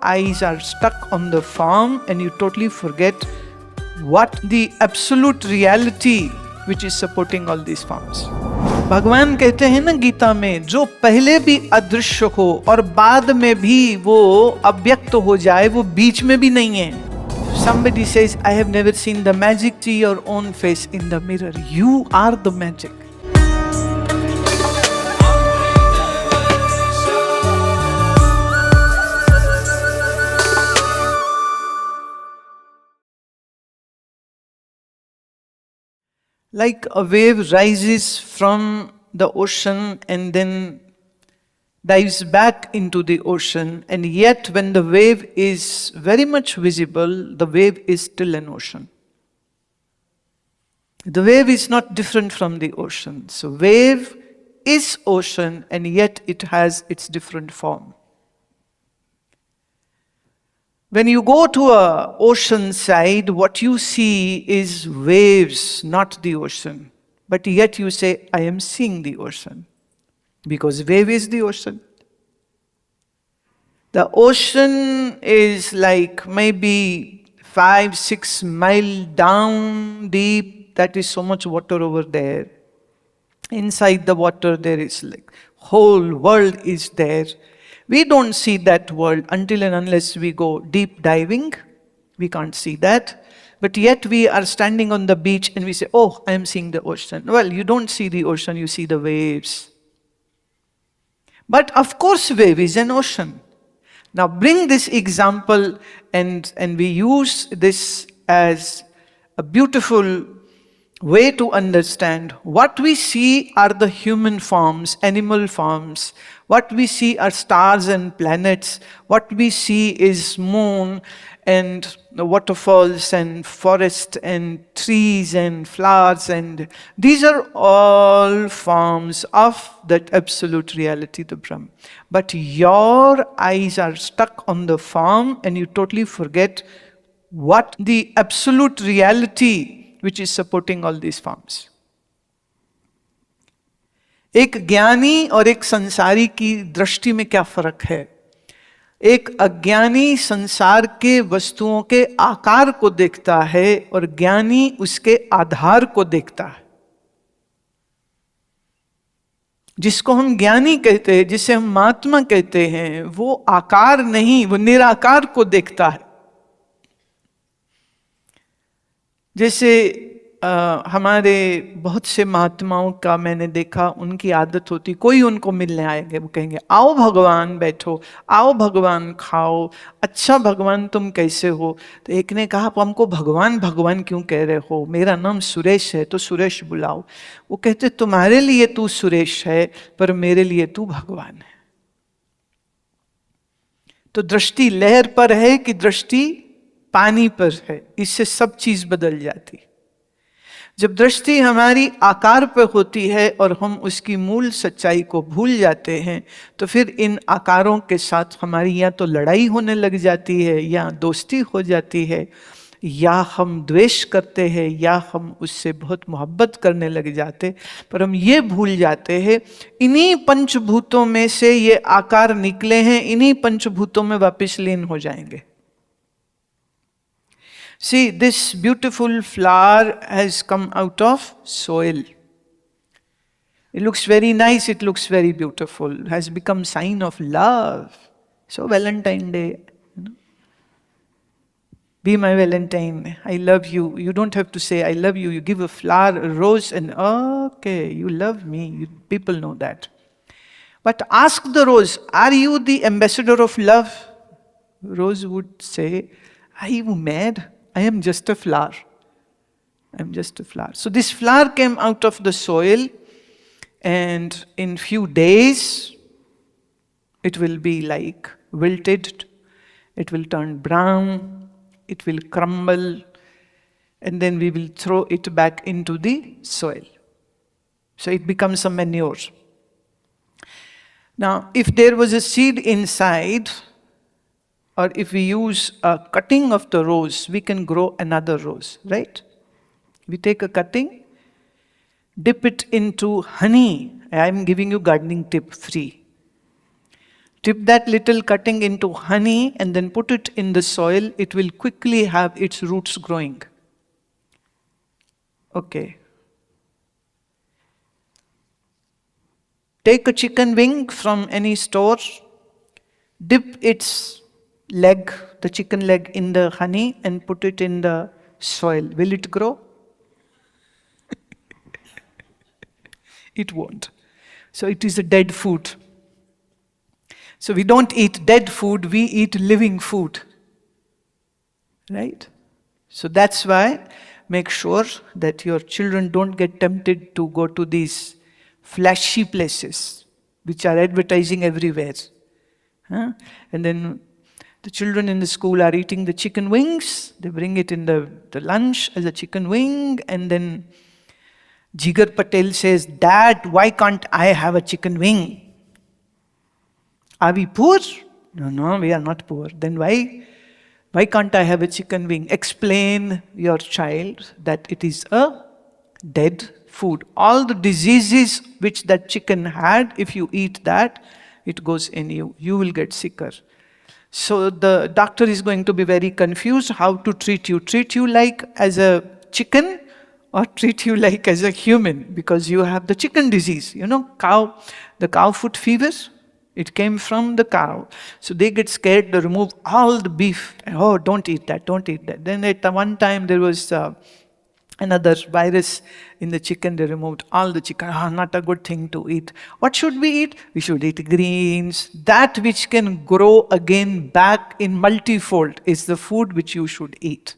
Eyes are stuck on the form and you totally forget what the absolute reality which is supporting all these forms. भगवान कहते हैं ना गीता में, जो पहले भी अदृश्य हो और बाद में भी वो अव्यक्त हो जाए, वो बीच में भी नहीं है. Somebody says, I have never seen the magic to your own face in the mirror. You are the magic. Like a wave rises from the ocean and then dives back into the ocean, and yet when the wave is very much visible, the wave is still an ocean. The wave is not different from the ocean. So wave is ocean and yet it has its different form. When you go to an ocean side, what you see is waves, not the ocean. But yet you say, I am seeing the ocean. Because wave is the ocean. The ocean is like maybe 5-6 miles down deep. That is so much water over there. Inside the water there is like whole world is there. We don't see that world until and unless we go deep diving. We can't see that. But yet we are standing on the beach and we say, oh, I am seeing the ocean. Well, you don't see the ocean, you see the waves. But of course wave is an ocean. Now bring this example and we use this as a beautiful way to understand. What we see are the human forms, animal forms. What we see are stars and planets. What we see is moon and the waterfalls and forest and trees and flowers, and these are all forms of that absolute reality, the Brahm. But your eyes are stuck on the form and you totally forget what the absolute reality which is supporting all these forms. एक ज्ञानी और एक संसारी की दृष्टि में क्या फर्क है? एक अज्ञानी संसार के वस्तुओं के आकार को देखता है और ज्ञानी उसके आधार को देखता है. जिसको हम ज्ञानी कहते हैं, जिसे हम महात्मा कहते हैं, वो आकार नहीं, वो निराकार को देखता है. जैसे हमारे बहुत से महात्माओं का मैंने देखा, उनकी आदत होती, कोई उनको मिलने आएंगे, वो कहेंगे आओ भगवान बैठो, आओ भगवान खाओ, अच्छा भगवान तुम कैसे हो. तो एक ने कहा, आप हमको भगवान भगवान क्यों कह रहे हो, मेरा नाम सुरेश है तो सुरेश बुलाओ. वो कहते तुम्हारे लिए तू सुरेश है पर मेरे लिए तू भगवान है. तो दृष्टि लहर पर है कि दृष्टि पानी पर है, इससे सब चीज बदल जाती. जब दृष्टि हमारी आकार पर होती है और हम उसकी मूल सच्चाई को भूल जाते हैं, तो फिर इन आकारों के साथ हमारी या तो लड़ाई होने लग जाती है, या दोस्ती हो जाती है, या हम द्वेष करते हैं, या हम उससे बहुत मोहब्बत करने लग जाते. पर हम ये भूल जाते हैं इन्हीं पंचभूतों में से ये आकार निकले हैं, इन्हीं पंचभूतों में वापस लीन हो जाएंगे. See, this beautiful flower has come out of soil. It looks very nice, it looks very beautiful, it has become sign of love. So Valentine Day, be my Valentine, I love you. You don't have to say I love you, you give a flower, a rose, and okay, you love me. People know that. But ask the rose, are you the ambassador of love? Rose would say, are you mad? I am just a flower. I am just a flower. So this flower came out of the soil, and in few days it will be like wilted, it will turn brown, it will crumble, and then we will throw it back into the soil. So it becomes a manure. Now, if there was a seed inside, or if we use a cutting of the rose, we can grow another rose, right? We take a cutting, dip it into honey. I am giving you gardening tip free. Dip that little cutting into honey and then put it in the soil. It will quickly have its roots growing. Okay. Take a chicken wing from any store, dip its leg, the chicken leg, in the honey and put it in the soil. Will it grow? It won't. So it is a dead food. So we don't eat dead food, we eat living food. Right? So that's why make sure that your children don't get tempted to go to these flashy places which are advertising everywhere. Huh? And then the children in the school are eating the chicken wings. They bring it in the lunch as a chicken wing. And then Jigar Patel says, "Dad, why can't I have a chicken wing?" Are we poor? No, we are not poor. Then why can't I have a chicken wing? Explain your child that it is a dead food. All the diseases which that chicken had, if you eat that, it goes in you. You will get sicker. So the doctor is going to be very confused how to treat you. Treat you like as a chicken or treat you like as a human, because you have the chicken disease. You know, the cow foot fever, it came from the cow. So they get scared, they remove all the beef. Oh, don't eat that, don't eat that. Then at one time there was another virus in the chicken, they removed all the chicken. Not a good thing to eat. What should we eat? We should eat greens. That which can grow again back in multifold is the food which you should eat.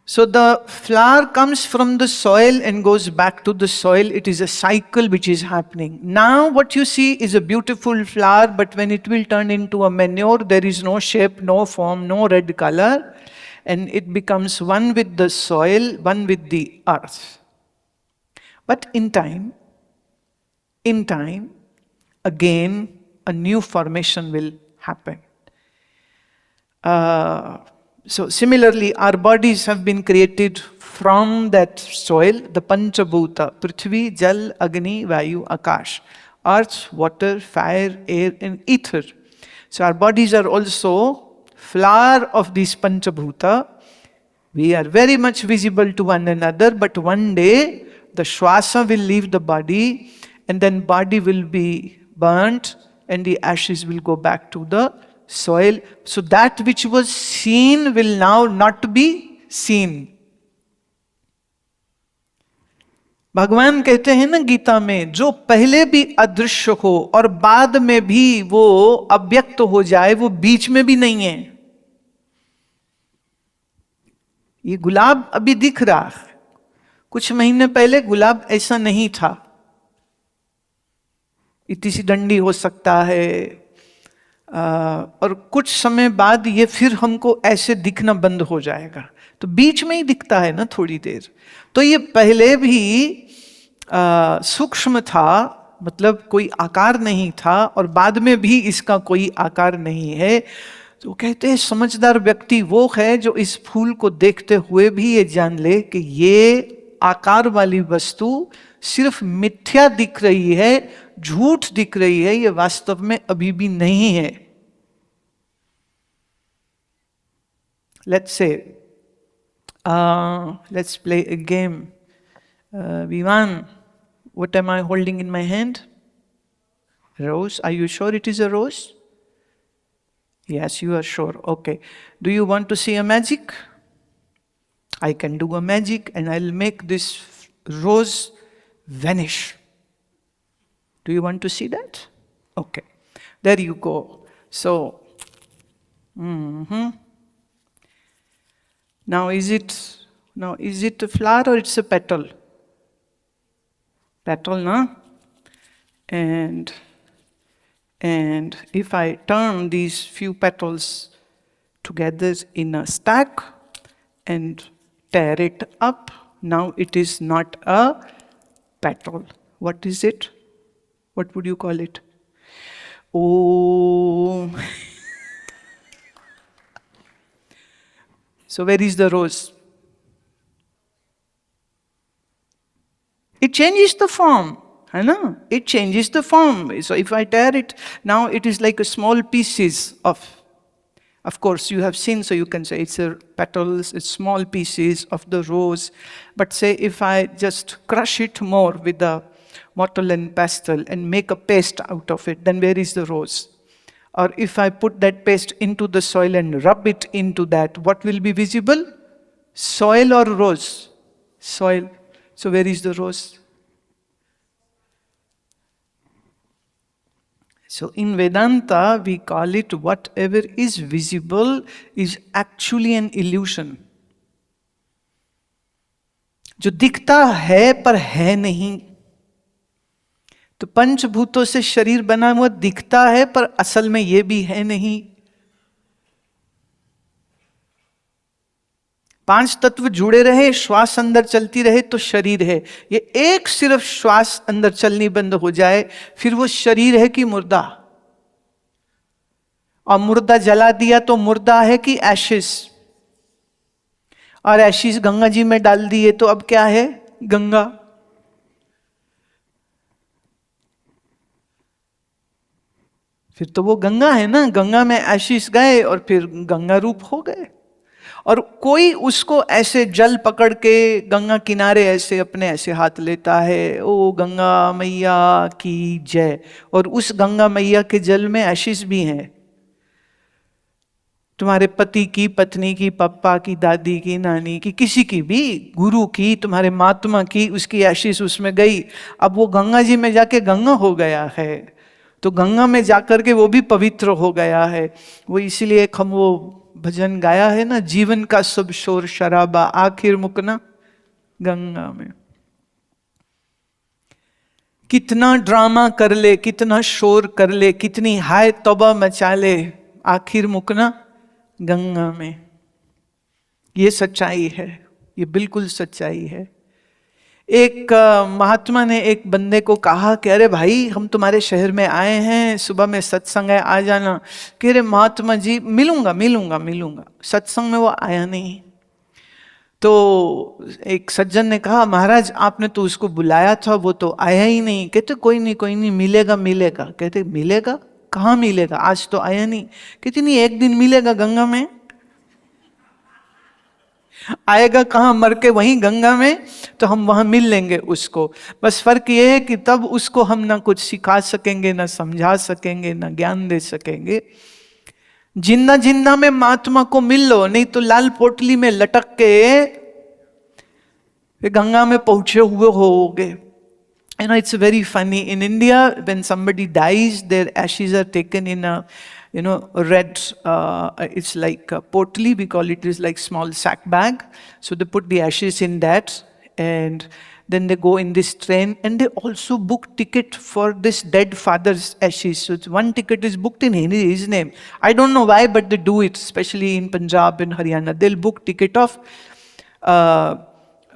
So the flower comes from the soil and goes back to the soil. It is a cycle which is happening. Now what you see is a beautiful flower, but when it will turn into a manure, there is no shape, no form, no red color. And it becomes one with the soil, one with the earth. But in time, again, a new formation will happen. So similarly, our bodies have been created from that soil, the Panchabhuta, Prithvi, Jal, Agni, Vayu, Akash. Earth, water, fire, air, and ether. So our bodies are also flower of this Panchabhuta. We are very much visible to one another, but one day the Shwasa will leave the body, and then body will be burnt and the ashes will go back to the soil. So that which was seen will now not be seen. भगवान कहते हैं ना गीता में, जो पहले भी अदृश्य हो और बाद में भी वो अव्यक्त हो जाए, वो बीच में भी नहीं है. ये गुलाब अभी दिख रहा है, कुछ महीने पहले गुलाब ऐसा नहीं था. इतनी सी डंडी हो सकता है, और कुछ समय बाद ये फिर हमको ऐसे दिखना बंद हो जाएगा. तो बीच में ही दिखता है ना थोड़ी देर. तो ये पहले भी सूक्ष्म था, मतलब कोई आकार नहीं था, और बाद में भी इसका कोई आकार नहीं है. तो कहते हैं समझदार व्यक्ति वो है जो इस फूल को देखते हुए भी ये जान ले कि ये आकार वाली वस्तु सिर्फ मिथ्या दिख रही है, झूठ दिख रही है, ये वास्तव में अभी भी नहीं है. Let's say, let's play a game. Vivan, what am I holding in my hand? Rose. Are you sure it is a rose? Yes, you are sure. Okay. Do you want to see a magic? I can do a magic and I'll make this rose vanish. Do you want to see that? Okay. There you go. So, Now is it a flower or it's a petal? Petal, no? And if I turn these few petals together in a stack and tear it up, now it is not a petal. What is it? What would you call it? Oh. So where is the rose? It changes the form. है ना? It changes the form. So if I tear it, now it is like a small pieces of course you have seen, so you can say it's a petals, it's small pieces of the rose. But say if I just crush it more with the mortar and pestle and make a paste out of it, then where is the rose? Or if I put that paste into the soil and rub it into that, what will be visible? Soil or rose? Soil. So where is the rose? So in Vedanta, we call it whatever is visible is actually an illusion. जो दिखता है पर है नहीं. तो पंचभूतों से शरीर बना हुआ दिखता है पर असल में ये भी है नहीं. 5 तत्व जुड़े रहे, श्वास अंदर चलती रहे तो शरीर है. ये एक सिर्फ श्वास अंदर चलनी बंद हो जाए, फिर वो शरीर है कि मुर्दा? और मुर्दा जला दिया तो मुर्दा है कि एशिस? और एशिस गंगा जी में डाल दिए तो अब क्या है? गंगा. फिर तो वो गंगा है ना. गंगा में एशिस गए और फिर गंगा रूप हो गए. और कोई उसको ऐसे जल पकड़ के गंगा किनारे ऐसे अपने ऐसे हाथ लेता है, ओ गंगा मैया की जय. और उस गंगा मैया के जल में एशिस भी हैं. तुम्हारे पति की, पत्नी की, पापा की, दादी की, नानी की, किसी की भी, गुरु की, तुम्हारे महात्मा की, उसकी एशिस उसमें गई. अब वो गंगा जी में जाके गंगा हो गया है. तो गंगा में जाकर के वो भी पवित्र हो गया है. वो इसीलिए हम वो भजन गाया है ना, जीवन का सब शोर शराबा आखिर मुकना गंगा में. कितना ड्रामा कर ले, कितना शोर कर ले, कितनी हाय तौबा मचा ले, आखिर मुकना गंगा में. ये सच्चाई है, ये बिल्कुल सच्चाई है. एक महात्मा ने एक बंदे को कहा कि अरे भाई हम तुम्हारे शहर में आए हैं, सुबह में सत्संग है, आ जाना. कि अरे महात्मा जी मिलूंगा मिलूंगा मिलूंगा. सत्संग में वो आया नहीं. तो एक सज्जन ने कहा महाराज आपने तो उसको बुलाया था, वो तो आया ही नहीं. कहते कोई नहीं मिलेगा मिलेगा. कहते मिलेगा? कहाँ मिलेगा? आज तो आया नहीं. कहते नहीं एक दिन मिलेगा गंगा में. आएगा कहाँ? मर के वहीं गंगा में, तो हम वहां मिल लेंगे उसको. बस फर्क ये है कि तब उसको हम ना कुछ सिखा सकेंगे, ना समझा सकेंगे, ना ज्ञान दे सकेंगे. जिंदा जिंदा में महात्मा को मिल लो, नहीं तो लाल पोटली में लटक के गंगा में पहुंचे हुए होगे. You know, it's very funny. In India, when somebody dies, their ashes are taken in a, red, it's like a potli, we call it, is like small sack bag. So they put the ashes in that, and then they go in this train, and they also book ticket for this dead father's ashes. So one ticket is booked in his name. I don't know why, but they do it, especially in Punjab and Haryana. They'll book ticket of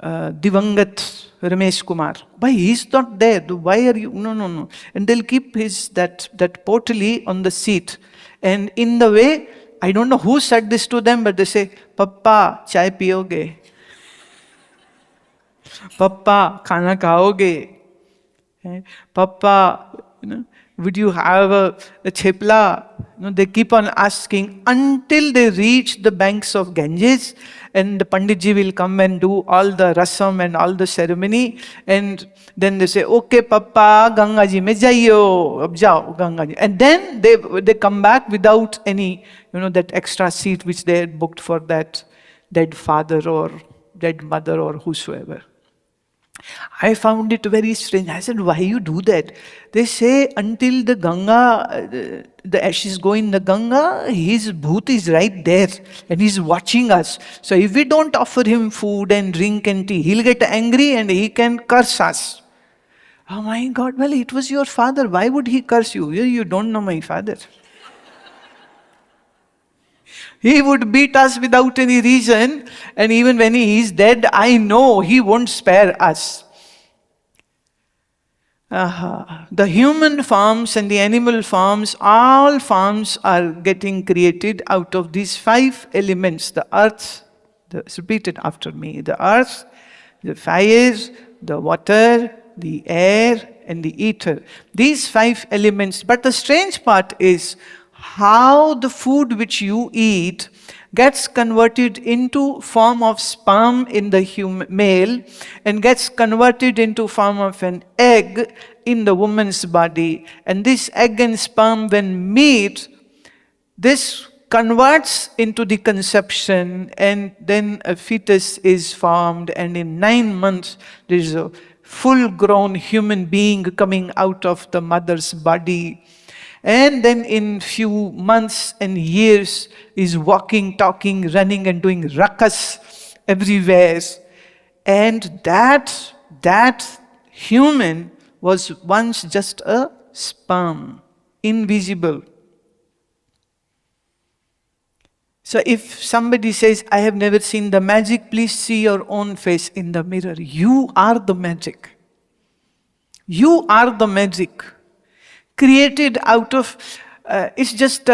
Divangat Ramesh Kumar. Why he's not there? Why are you? No. And they'll keep that potli on the seat. And in the way, I don't know who said this to them, but they say, Papa, chai piyoge? Papa, khana khaoge? Papa, would you have a chepla? They keep on asking until they reach the banks of Ganges, and the Panditji will come and do all the rasam and all the ceremony, and then they say, okay Papa, Ganga ji mein jaiyo, ab jao Ganga ji. And then they come back without any, that extra seat which they had booked for that dead father or dead mother or whosoever. I found it very strange. I said, why you do that? They say until the Ganga, the ashes go in the Ganga, his bhoot is right there and he's watching us. So if we don't offer him food and drink and tea, he'll get angry and he can curse us. Oh my God, well, it was your father. Why would he curse you? You don't know my father. He would beat us without any reason, and even when he is dead, I know he won't spare us. The human forms and the animal forms, all forms are getting created out of these 5 elements. The earth, repeat it after me, the earth, the fire, the water, the air, and the ether. These 5 elements. But the strange part is how the food which you eat gets converted into form of sperm in the male and gets converted into form of an egg in the woman's body. And this egg and sperm, when meet, this converts into the conception, and then a fetus is formed, and in 9 months there is a full-grown human being coming out of the mother's body. And then in few months and years is walking, talking, running and doing ruckus everywhere. And that human was once just a sperm, invisible. So if somebody says, I have never seen the magic, please see your own face in the mirror. You are the magic. You are the magic. Created out of, it's just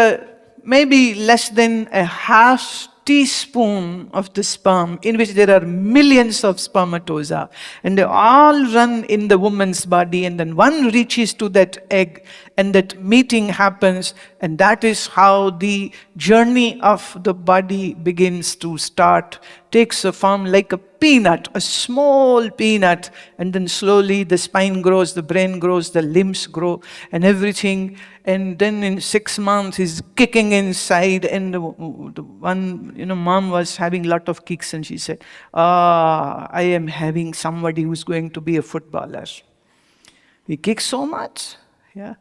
maybe less than a half teaspoon of the sperm, in which there are millions of spermatozoa, and they all run in the woman's body, and then one reaches to that egg, and that meeting happens, and that is how the journey of the body begins to start. Takes a form like a peanut, a small peanut, and then slowly the spine grows, the brain grows, the limbs grow, and everything. And then in 6 months, he's kicking inside, and the one, mom was having a lot of kicks, and she said, I am having somebody who's going to be a footballer. He kicks so much, yeah.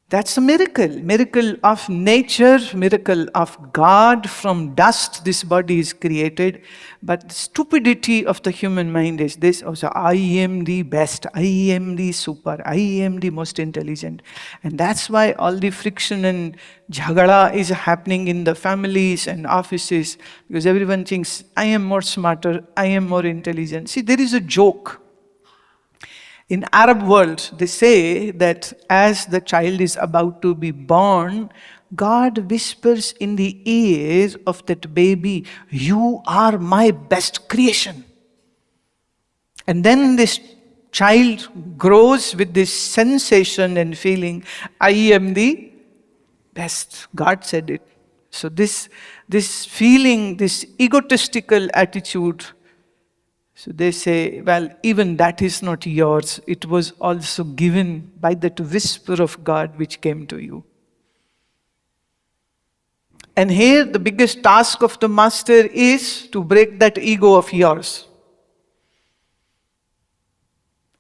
That's a miracle of nature, miracle of God. From dust this body is created. But the stupidity of the human mind is this also: I am the best, I am the super, I am the most intelligent. And that's why all the friction and jhagada is happening in the families and offices, because everyone thinks, I am more smarter, I am more intelligent. See, there is a joke. In Arab world, they say that as the child is about to be born, God whispers in the ear of that baby, you are my best creation. And then this child grows with this sensation and feeling, I am the best. God said it. So this feeling, this egotistical attitude, so they say, well, even that is not yours. It was also given by that whisper of God which came to you. And here the biggest task of the master is to break that ego of yours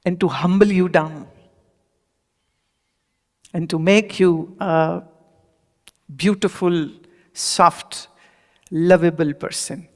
and to humble you down and to make you a beautiful, soft, lovable person.